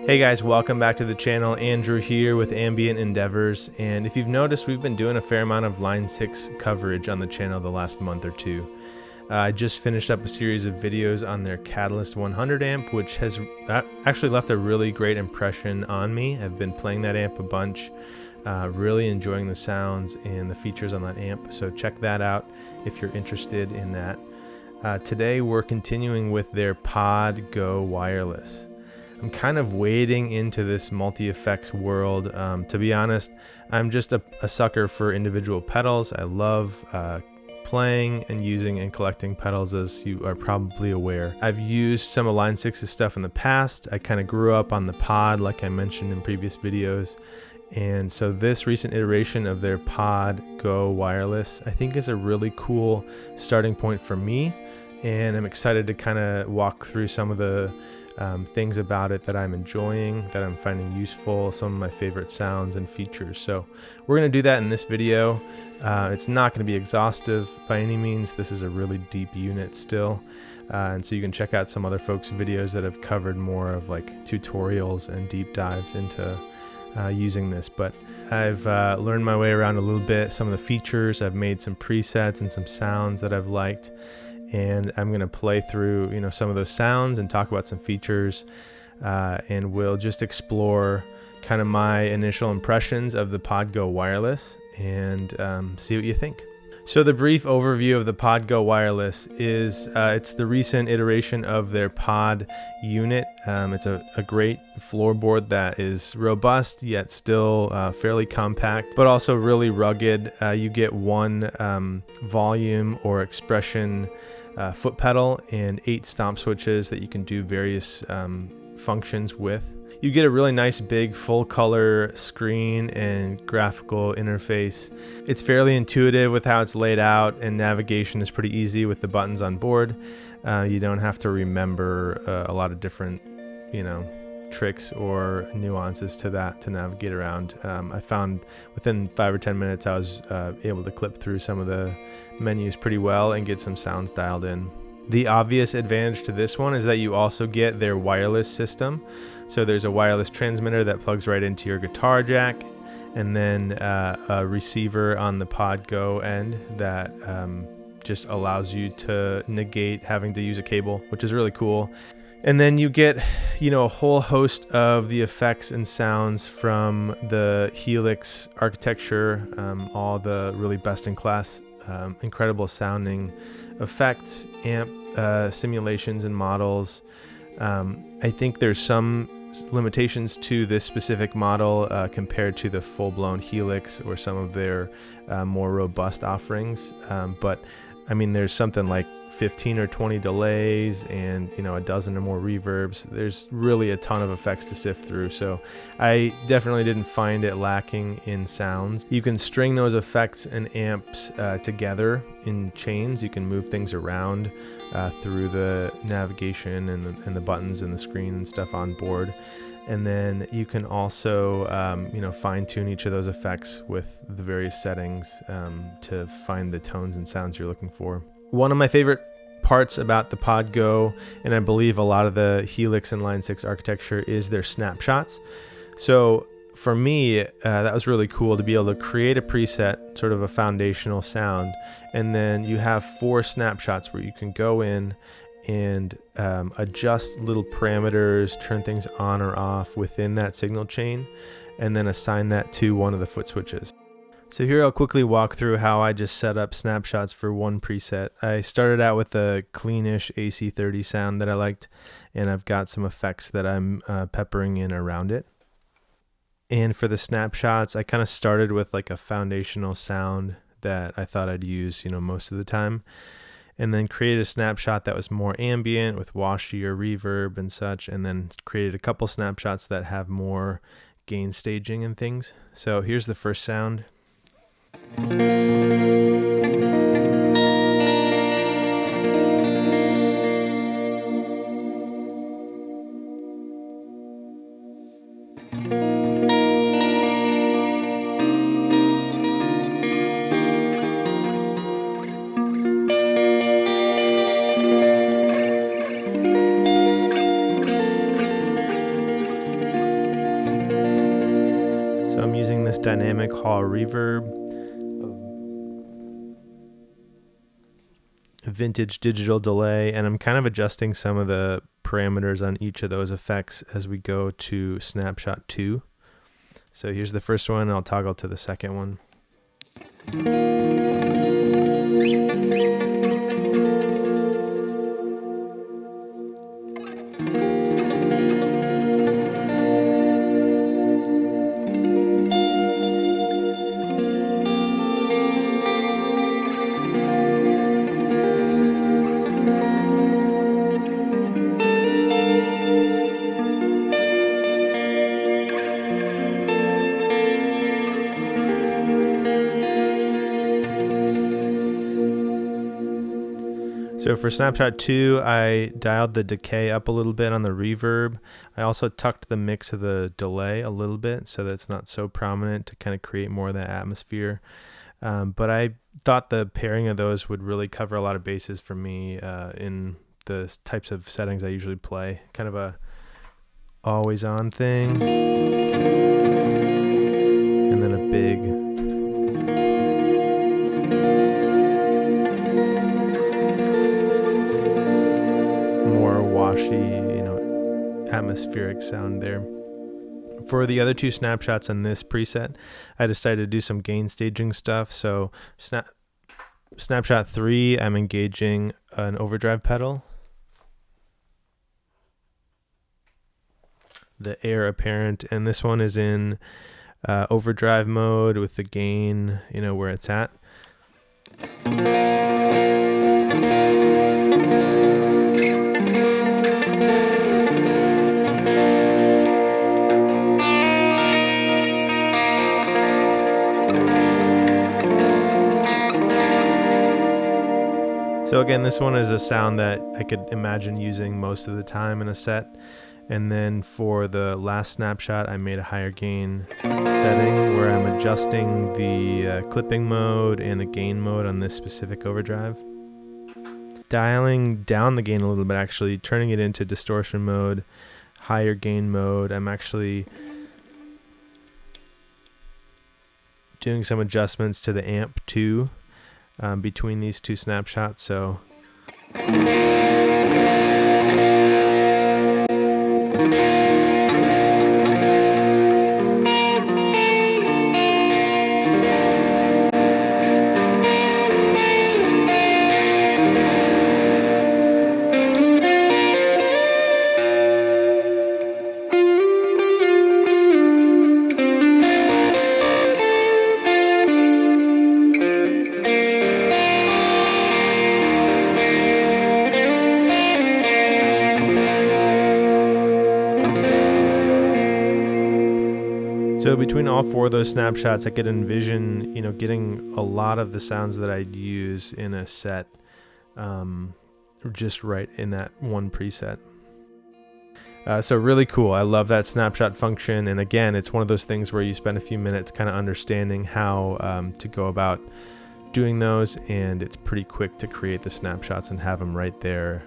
Hey guys, welcome back to the channel. Andrew here with Ambient Endeavors, and if you've noticed, we've been doing a fair amount of Line 6 coverage on the channel the last month or two. I just finished up a series of videos on their Catalyst 100 amp, which has actually left a really great impression on me. I've been playing that amp a bunch, really enjoying the sounds and the features on that amp, so check that out if you're interested in that. Today we're continuing with their POD GO Wireless. I'm kind of wading into this multi-effects world. To be honest, I'm just a sucker for individual pedals. I love playing and using and collecting pedals, as you are probably aware. I've used some of Line 6's stuff in the past. I kind of grew up on the Pod, like I mentioned in previous videos. And so this recent iteration of their POD GO Wireless, I think, is a really cool starting point for me. And I'm excited to kind of walk through some of the things about it that I'm enjoying, that I'm finding useful, some of my favorite sounds and features. So we're going to do that in this video. It's not going to be exhaustive by any means. This is a really deep unit still. And so you can check out some other folks' videos that have covered more of like tutorials and deep dives into using this. But I've learned my way around a little bit, some of the features. I've made some presets and some sounds that I've liked. And I'm going to play through, some of those sounds and talk about some features, and we'll just explore kind of my initial impressions of the POD GO Wireless and see what you think. So the brief overview of the POD GO Wireless is it's the recent iteration of their pod unit. It's a great floorboard that is robust yet still fairly compact, but also really rugged. You get one volume or expression foot pedal and 8 stomp switches that you can do various functions with. You get a really nice big full color screen and graphical interface. It's fairly intuitive with how it's laid out, and navigation is pretty easy with the buttons on board. You don't have to remember a lot of different tricks or nuances to that to navigate around. I found within 5 or 10 minutes I was able to clip through some of the menus pretty well and get some sounds dialed in. The obvious advantage to this one is that you also get their wireless system. So there's a wireless transmitter that plugs right into your guitar jack, and then a receiver on the POD GO end that just allows you to negate having to use a cable, which is really cool. And then you get, a whole host of the effects and sounds from the Helix architecture, all the really best-in-class, incredible sounding effects, amp simulations and models. I think there's some limitations to this specific model compared to the full-blown Helix or some of their more robust offerings, but I mean, there's something like 15 or 20 delays and a dozen or more reverbs. There's really a ton of effects to sift through, so I definitely didn't find it lacking in sounds. You can string those effects and amps together in chains. You can move things around through the navigation and the buttons and the screen and stuff on board. And then you can also, fine-tune each of those effects with the various settings to find the tones and sounds you're looking for. One of my favorite parts about the POD GO, and I believe a lot of the Helix and Line 6 architecture, is their snapshots. So for me, that was really cool to be able to create a preset, sort of a foundational sound, and then you have 4 snapshots where you can go in and adjust little parameters, turn things on or off within that signal chain, and then assign that to one of the foot switches. So here I'll quickly walk through how I just set up snapshots for one preset. I started out with a cleanish AC30 sound that I liked, and I've got some effects that I'm peppering in around it. And for the snapshots, I kind of started with like a foundational sound that I thought I'd use, most of the time, and then created a snapshot that was more ambient with washier reverb and such, and then created a couple snapshots that have more gain staging and things. So here's the first sound. this dynamic hall reverb, a vintage digital delay, and I'm kind of adjusting some of the parameters on each of those effects as we go to Snapshot 2. So here's the first one, I'll toggle to the second one. So for Snapshot 2, I dialed the decay up a little bit on the reverb. I also tucked the mix of the delay a little bit so that it's not so prominent to kind of create more of that atmosphere. But I thought the pairing of those would really cover a lot of bases for me in the types of settings I usually play. Kind of a always on thing. And then a big washy, atmospheric sound there. For the other two snapshots on this preset, I decided to do some gain staging stuff. So Snapshot 3, I'm engaging an overdrive pedal. The air apparent, and this one is in overdrive mode with the gain, where it's at. So again, this one is a sound that I could imagine using most of the time in a set. And then for the last snapshot, I made a higher gain setting where I'm adjusting the clipping mode and the gain mode on this specific overdrive. Dialing down the gain a little bit, actually turning it into distortion mode, higher gain mode. I'm actually doing some adjustments to the amp too. Between these two snapshots, so So between all four of those snapshots, I could envision, getting a lot of the sounds that I'd use in a set, just right in that one preset. So really cool. I love that snapshot function. And again, it's one of those things where you spend a few minutes kind of understanding how to go about doing those. And it's pretty quick to create the snapshots and have them right there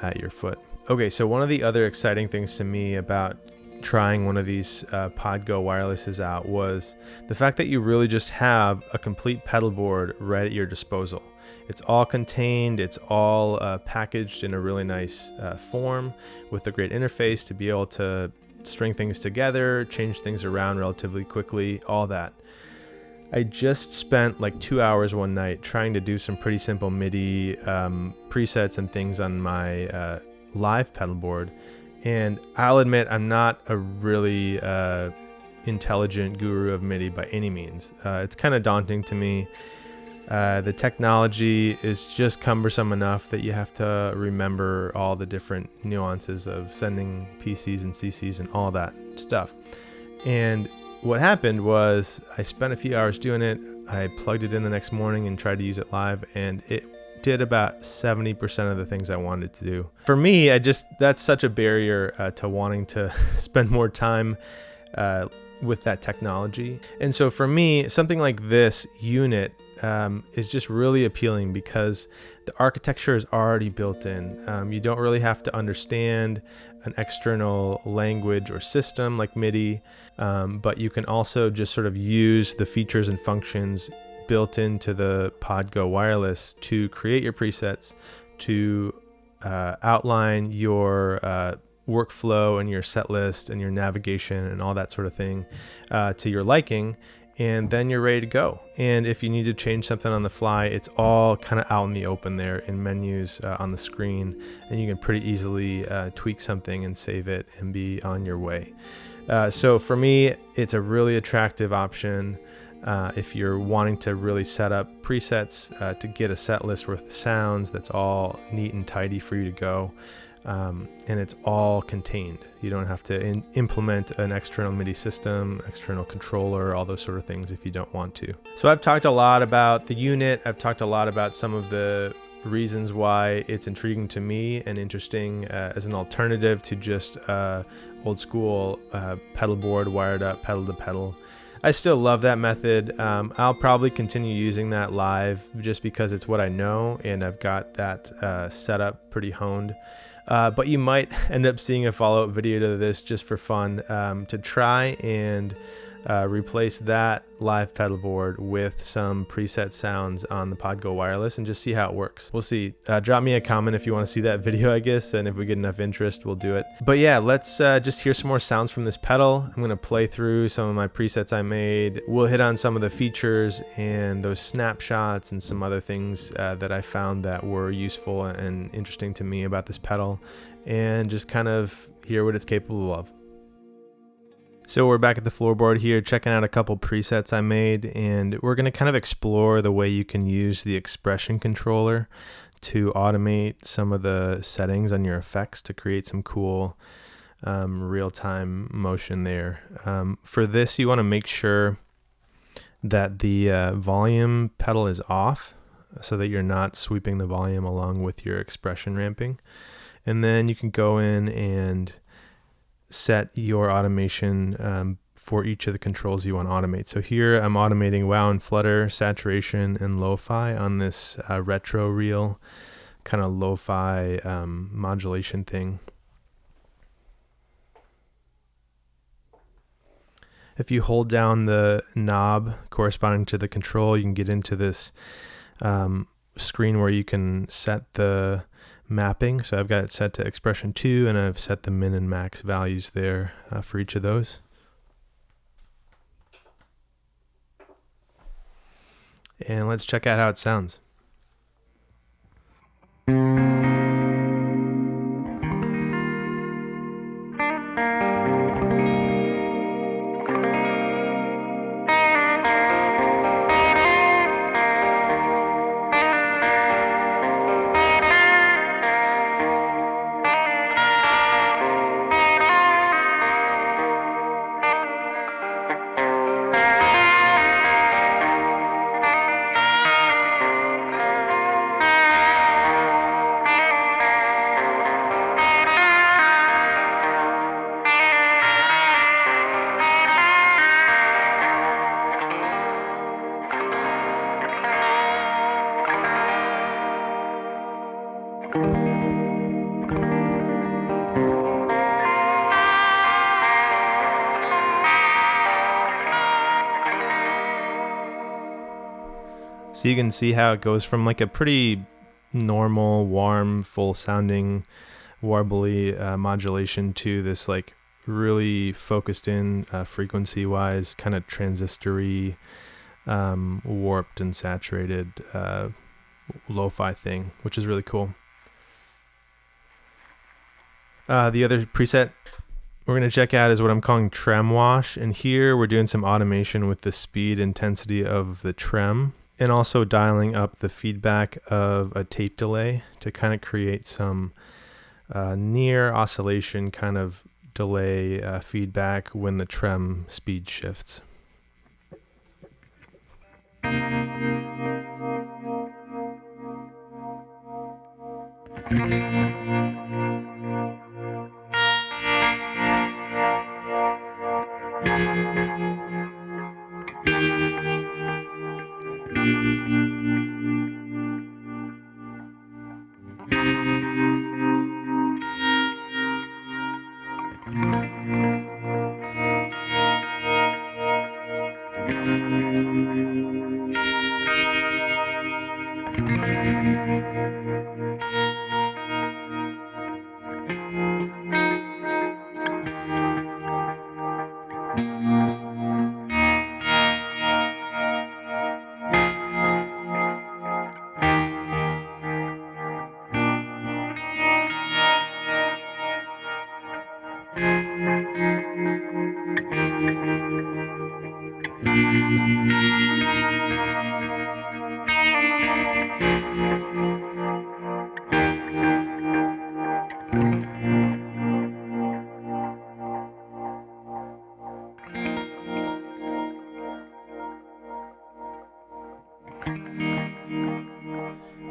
at your foot. Okay, so one of the other exciting things to me about trying one of these POD GO Wirelesses out was the fact that you really just have a complete pedal board right at your disposal. It's all contained, it's all packaged in a really nice form with a great interface to be able to string things together, change things around relatively quickly, all that. I just spent like 2 hours one night trying to do some pretty simple MIDI presets and things on my live pedal board. And I'll admit, I'm not a really intelligent guru of MIDI by any means. It's kind of daunting to me. The technology is just cumbersome enough that you have to remember all the different nuances of sending PCs and CCs and all that stuff. And what happened was I spent a few hours doing it. I plugged it in the next morning and tried to use it live, and it did about 70% of the things I wanted to do. For me, that's such a barrier to wanting to spend more time with that technology. And so for me, something like this unit is just really appealing because the architecture is already built in. You don't really have to understand an external language or system like MIDI, but you can also just sort of use the features and functions built into the POD GO Wireless to create your presets, to outline your workflow and your set list and your navigation and all that sort of thing to your liking, and then you're ready to go. And if you need to change something on the fly, it's all kind of out in the open there in menus on the screen, and you can pretty easily tweak something and save it and be on your way. So for me, it's a really attractive option if you're wanting to really set up presets to get a set list worth of sounds that's all neat and tidy for you to go. And it's all contained. You don't have to implement an external MIDI system, external controller, all those sort of things if you don't want to. So I've talked a lot about the unit. I've talked a lot about some of the reasons why it's intriguing to me and interesting as an alternative to just old school pedal board wired up pedal to pedal. I still love that method. I'll probably continue using that live just because it's what I know and I've got that setup pretty honed. But you might end up seeing a follow-up video to this just for fun to try and replace that live pedal board with some preset sounds on the POD GO Wireless and just see how it works. We'll see. Drop me a comment if you want to see that video, I guess, and if we get enough interest, we'll do it. But yeah, let's just hear some more sounds from this pedal. I'm going to play through some of my presets I made. We'll hit on some of the features and those snapshots and some other things that I found that were useful and interesting to me about this pedal, and just kind of hear what it's capable of. So we're back at the floorboard here, checking out a couple presets I made, and we're going to kind of explore the way you can use the expression controller to automate some of the settings on your effects to create some cool real-time motion there. For this, you want to make sure that the volume pedal is off so that you're not sweeping the volume along with your expression ramping. And then you can go in and set your automation for each of the controls you want to automate. So here I'm automating wow and flutter, saturation, and lo-fi on this retro reel kind of lo-fi modulation thing. If you hold down the knob corresponding to the control, you can get into this screen where you can set the mapping. So I've got it set to expression 2, and I've set the min and max values there for each of those. And let's check out how it sounds. So you can see how it goes from like a pretty normal, warm, full sounding, warbly modulation to this like really focused in frequency wise, kind of transistor-y, warped and saturated lo-fi thing, which is really cool. The other preset we're going to check out is what I'm calling trem wash, and here we're doing some automation with the speed intensity of the trem, and also dialing up the feedback of a tape delay to kind of create some near oscillation kind of delay feedback when the trem speed shifts.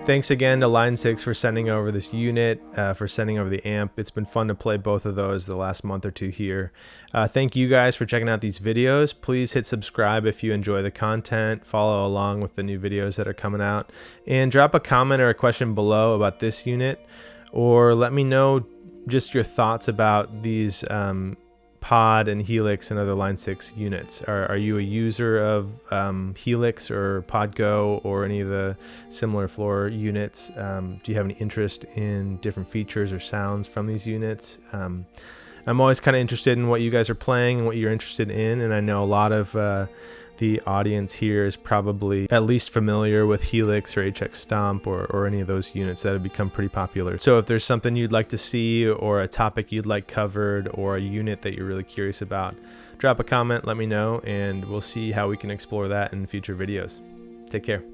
Thanks again to Line6 for sending over this unit, for sending over the amp. It's been fun to play both of those the last month or two here. Thank you guys for checking out these videos. Please hit subscribe if you enjoy the content, follow along with the new videos that are coming out, and drop a comment or a question below about this unit, or let me know just your thoughts about these Pod and Helix and other Line6 units. Are you a user of Helix or Pod Go or any of the similar floor units? Do you have any interest in different features or sounds from these units? I'm always kind of interested in what you guys are playing and what you're interested in, and I know a lot of the audience here is probably at least familiar with Helix or HX Stomp or any of those units that have become pretty popular. So if there's something you'd like to see or a topic you'd like covered or a unit that you're really curious about, drop a comment, let me know, and we'll see how we can explore that in future videos. Take care.